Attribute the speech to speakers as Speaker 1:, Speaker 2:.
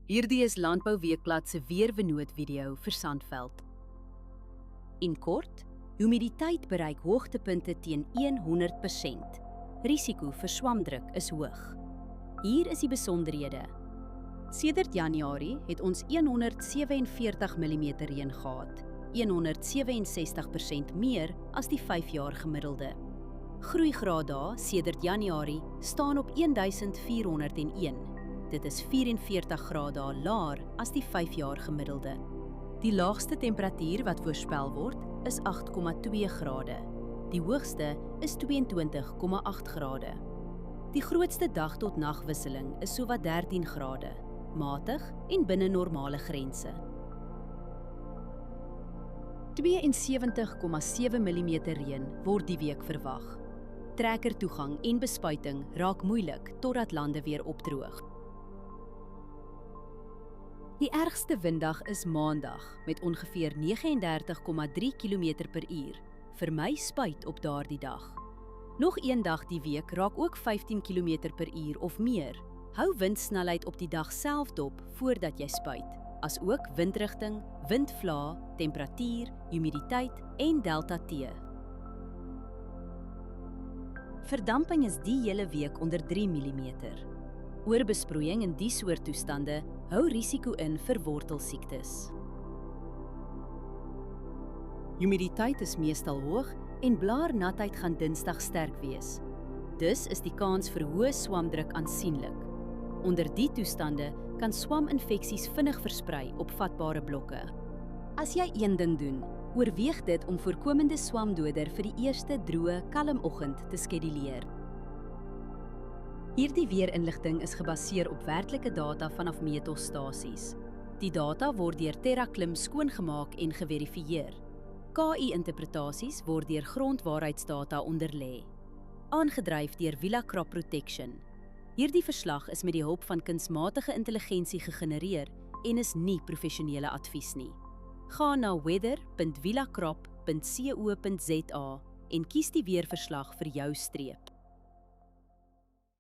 Speaker 1: Hierdie is Landbou Weekblad se weervernoot-video vir Sandveld.
Speaker 2: In kort, humiditeit bereik hoogtepunte teen 100%. Risiko vir swamdruk is hoog. Hier is die besonderhede. Sedert Januarie het ons 147 mm reën gehad, 167% meer as die 5-jaar gemiddelde. Groeigraad daar sedert Januarie staan op 1401. Dit is 44 grade laer as die 5-jaar gemiddelde. Die laagste temperatuur wat voorspel word is 8,2 grade. Die hoogste is 22,8 grade. Die grootste dag tot nagwisseling is sowat 13 grade, matig en binne normale grense. 72,7 mm reën word die week verwag. Trekkertoegang en bespuiting raak moeilik totdat lande weer opdroog. Die ergste winddag is Maandag met ongeveer 39,3 km/h. Vir my spuit op daardie dag. Nog een dag die week raak ook 15 km/h of meer. Hou windsnelheid op die dag self dop voordat jy spuit, asook windrigting, windvlae, temperatuur, humiditeit en delta T. Verdamping is die hele week onder 3 mm. Oorbesproeiing in die soort toestande hou risiko in vir wortelsiektes. Humiditeit is meestal hoog en blaarnatheid gaan Dinsdag sterk wees. Dus is die kans vir hoë swamdruk aansienlik. Onder die toestande kan swaminfeksies vinnig versprei op vatbare blokke. As jy een ding doen, oorweeg dit om voorkomende swamdoder vir die eerste droë, kalm oggend te skeduleer. Hierdie weerinligting is gebaseer op werklike data vanaf meetstasies. Die data word deur TerraClim skoongemaak en geverifieer. KI-interpretasies word deur grondwaarheidsdata onderlê. Aangedryf deur Villa Crop Protection. Hierdie verslag is met die hulp van kunsmatige intelligensie gegenereer en is nie professionele advies nie. Ga na weather.villacrop.co.za en kies die weerverslag vir jou streep.